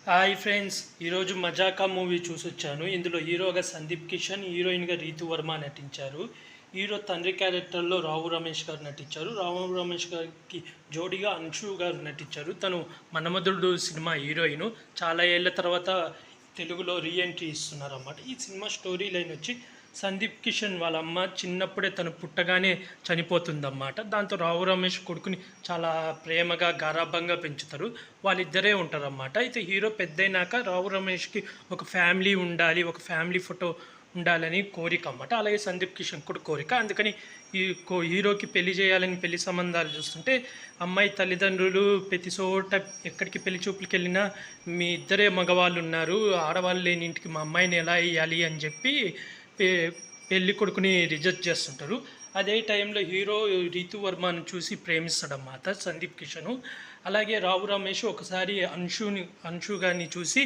Hi friends, ఈరోజు మజాకా movie చూసొచ్చాను. ఇందులో హీరోగా సందీప్ కిషన్, హీరోయిన్గా రీతు వర్మ నటించారు. హీరో తండ్రి క్యారెక్టర్లో రావు రమేష్ గారు నటించారు. రావు రమేష్ గారికి జోడీగా అంశు గారు నటించారు. తను మన్మధుడు సినిమా హీరోయిన్. చాలా ఏళ్ళ తర్వాత తెలుగులో రీఎంట్రీ ఇస్తున్నారన్నమాట. ఈ సినిమా స్టోరీ లైన్ వచ్చి సందీప్ కిషన్ వాళ్ళ అమ్మ చిన్నప్పుడే తను పుట్టగానే చనిపోతుందన్నమాట. దాంతో రావు రమేష్ కొడుకుని చాలా ప్రేమగా గారాబంగా పెంచుతారు. వాళ్ళిద్దరే ఉంటారన్నమాట. అయితే హీరో పెద్దయినాక రావు రమేష్కి ఒక ఫ్యామిలీ ఉండాలి, ఒక ఫ్యామిలీ ఫోటో ఉండాలని కోరిక అన్నమాట. అలాగే సందీప్ కిషన్ కూడా కోరిక. అందుకని ఈ హీరోకి పెళ్లి చేయాలని పెళ్లి సంబంధాలు చూస్తుంటే అమ్మాయి తల్లిదండ్రులు ప్రతి చోట ఎక్కడికి పెళ్లి చూపులకి వెళ్ళినా మీ ఇద్దరే మగవాళ్ళు ఉన్నారు, ఆడవాళ్ళు లేని ఇంటికి మా అమ్మాయిని ఎలా వేయాలి అని చెప్పి పెళ్లి కొడుకుని రిజెక్ట్ చేస్తుంటారు. అదే టైంలో హీరో రీతు వర్మను చూసి ప్రేమిస్తాడన్నమాట సందీప్ కిషను. అలాగే రావు రమేష్ ఒకసారి అంశు గారిని చూసి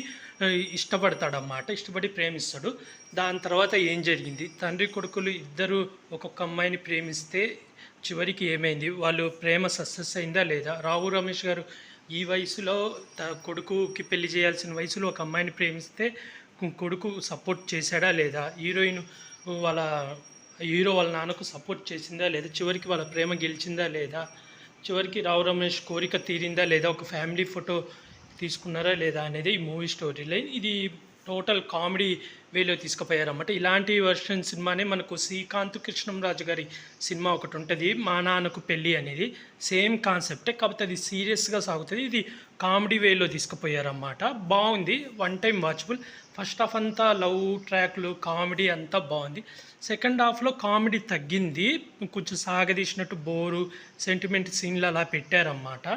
ఇష్టపడతాడన్నమాట. ఇష్టపడి ప్రేమిస్తాడు. దాని తర్వాత ఏం జరిగింది, తండ్రి కొడుకులు ఇద్దరు ఒక్కొక్క అమ్మాయిని ప్రేమిస్తే చివరికి ఏమైంది, వాళ్ళు ప్రేమ సక్సెస్ అయిందా లేదా, రావు రమేష్ గారు ఈ వయసులో కొడుకుకి పెళ్లి చేయాల్సిన వయసులో ఒక అమ్మాయిని ప్రేమిస్తే కొడుకు సపోర్ట్ చేశాడా లేదా, వాళ్ళ హీరో వాళ్ళ నాన్నకు సపోర్ట్ చేసిందా లేదా, చివరికి వాళ్ళ ప్రేమ గెలిచిందా లేదా, చివరికి రావు రమేష్ కోరిక తీరిందా లేదా, ఒక ఫ్యామిలీ ఫోటో తీసుకున్నారా లేదా అనేది ఈ మూవీ స్టోరీ లైన్. ఇది టోటల్ కామెడీ వేలో తీసుకుపోయారన్నమాట. ఇలాంటి వర్షన్ సినిమానే మనకు శ్రీకాంత్ కృష్ణంరాజు గారి సినిమా ఒకటి ఉంటుంది, మా నాన్నకు పెళ్ళి అనేది. సేమ్ కాన్సెప్టే, కాకపోతే అది సీరియస్గా సాగుతుంది. ఇది కామెడీ వేలో తీసుకుపోయారన్నమాట. బాగుంది, one time watchable. First half అంతా లవ్ ట్రాక్లు కామెడీ అంతా బాగుంది. సెకండ్ హాఫ్లో కామెడీ తగ్గింది, కొంచెం సాగదీసినట్టు బోరు సెంటిమెంట్ సీన్లు అలా పెట్టారన్నమాట.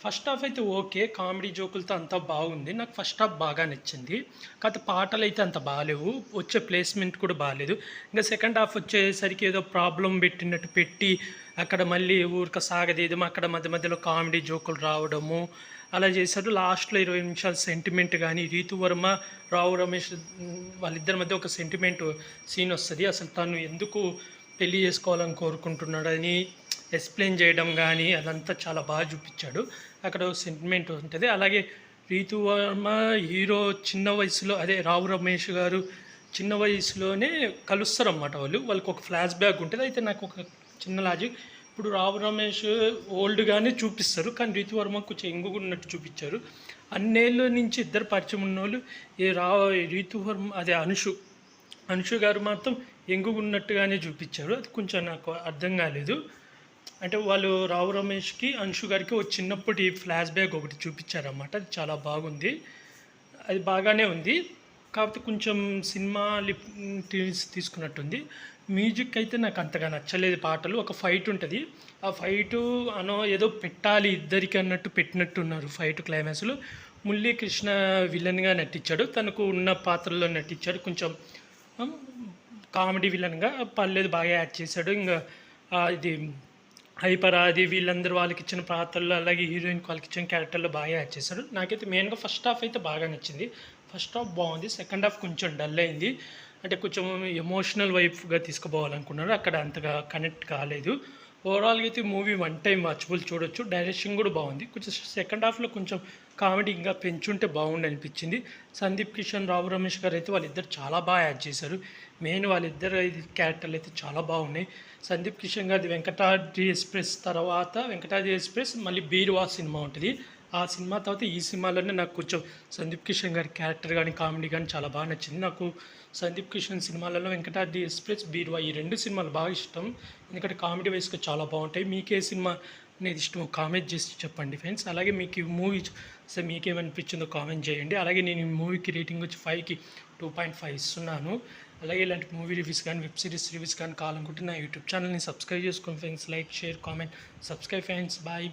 ఫస్ట్ హాఫ్ అయితే ఓకే, కామెడీ జోకులతో అంతా బాగుంది. నాకు ఫస్ట్ హాఫ్ బాగా నచ్చింది. కాకపోతే పాటలు అయితే అంత బాగాలేవు, వచ్చే ప్లేస్మెంట్ కూడా బాగాలేదు. ఇంకా సెకండ్ హాఫ్ వచ్చేసరికి ఏదో ప్రాబ్లం పెట్టినట్టు పెట్టి అక్కడ మళ్ళీ ఊరిక సాగదీయడం, అక్కడ మధ్య మధ్యలో కామెడీ జోకులు రావడము అలా చేశాడు. లాస్ట్లో 20 నిమిషాలు సెంటిమెంట్ కానీ, రీతు వర్మ రావు రమేష్ వాళ్ళిద్దరి మధ్య ఒక సెంటిమెంట్ సీన్ వస్తుంది. అసలు తను ఎందుకు పెళ్లి చేసుకోవాలని కోరుకుంటున్నాడని ఎక్స్ప్లెయిన్ చేయడం కానీ అదంతా చాలా బాగా చూపించాడు. అక్కడ సెంటిమెంట్ ఉంటుంది. అలాగే రీతు వర్మ హీరో చిన్న వయసులో, అదే రావు రమేష్ గారు చిన్న వయసులోనే కలుస్తారన్నమాట. వాళ్ళకి ఒక ఫ్లాష్ బ్యాక్ ఉంటుంది. అయితే నాకు ఒక చిన్న లాజిక్, ఇప్పుడు రావు రమేష్ ఓల్డ్గానే చూపిస్తారు, కానీ రీతు వర్మ కొంచెం ఎంగుగా ఉన్నట్టు చూపించారు. అన్నేళ్ళ నుంచి ఇద్దరు పరిచయం ఉన్నోళ్ళు రీతు వర్మ అదే అనుషు గారు మాత్రం ఎంగుగా ఉన్నట్టుగానే చూపించారు. అది కొంచెం నాకు అర్థం కాలేదు. అంటే వాళ్ళు రావు రమేష్కి అంశు గారికి ఒక చిన్నప్పటి ఫ్లాష్ బ్యాక్ ఒకటి చూపించారన్నమాట. అది చాలా బాగుంది, అది బాగానే ఉంది. కాకపోతే కొంచెం సినిమా తీసుకున్నట్టుంది. మ్యూజిక్ అయితే నాకు అంతగా నచ్చలేదు. పాటలు, ఒక ఫైట్ ఉంటుంది, ఆ ఫైటు ఏదో పెట్టాలి ఇద్దరికి అన్నట్టు పెట్టినట్టున్నారు ఫైట్. క్లైమాక్స్లో మురళీకృష్ణ విలన్గా నటించాడు, తనకు ఉన్న పాత్రలో నటించాడు. కొంచెం కామెడీ విలన్గా పర్లేదు, బాగా యాడ్ చేశాడు. ఇంకా ఇది హైపర్ అది వీళ్ళందరూ వాళ్ళకి ఇచ్చిన పాత్రలు, అలాగే హీరోయిన్కి వాళ్ళకి ఇచ్చిన క్యారెక్టర్లో బాగా యాడ్ చేశాడు. నాకైతే మెయిన్గా ఫస్ట్ హాఫ్ అయితే బాగా నచ్చింది. ఫస్ట్ హాఫ్ బాగుంది, సెకండ్ హాఫ్ కొంచెం డల్ అయింది. అంటే కొంచెం ఎమోషనల్ వైపుగా తీసుకుపోవాలనుకున్నారు, అక్కడ అంతగా కనెక్ట్ కాలేదు. ఓవరాల్గా అయితే మూవీ వన్ టైం వాచబుల్, చూడొచ్చు. డైరెక్షన్ కూడా బాగుంది. కొంచెం సెకండ్ హాఫ్లో కొంచెం కామెడీ ఇంకా పెంచుంటే బాగుండి అనిపించింది. సందీప్ కిషన్, రావు రమేష్ గారు అయితే వాళ్ళిద్దరు చాలా బాగా యాడ్ చేశారు. మెయిన్ వాళ్ళిద్దరు క్యారెక్టర్లు అయితే చాలా బాగున్నాయి. సందీప్ కిషన్ గారిది వెంకటాద్రి ఎక్స్ప్రెస్ తర్వాత, వెంకటాద్రి ఎక్స్ప్రెస్ మళ్ళీ బీరువా సినిమా ఉంటుంది. ఆ సినిమా తర్వాత ఈ సినిమాలోనే నాకు కొంచెం సందీప్ కిషన్ గారి క్యారెక్టర్ కానీ కామెడీ కానీ చాలా బాగా నచ్చింది. నాకు సందీప్ కిషన్ సినిమాలలో వెంకటాద్రి ఎక్స్ప్రెస్, బీరువా ఈ రెండు సినిమాలు బాగా ఇష్టం. ఎందుకంటే కామెడీ వైస్గా చాలా బాగుంటాయి. మీకే సినిమా అనేది ఇష్టం కామెంట్ చేసి చెప్పండి ఫ్రెండ్స్. అలాగే మీకు ఈ మూవీ అసలు మీకేమనిపించిందో కామెంట్ చేయండి. అలాగే నేను ఈ మూవీకి రేటింగ్ వచ్చి 5కి 2.5 ఇస్తున్నాను. అలాగే ఇలాంటి మూవీ రివ్యూస్ కానీ, వెబ్ సిరీస్ రివ్యూస్ కానీ కావాలనుకుంటే నా యూట్యూబ్ ఛానల్ని సబ్స్క్రైబ్ చేసుకోండి friends. Like, share, comment, subscribe friends. Bye.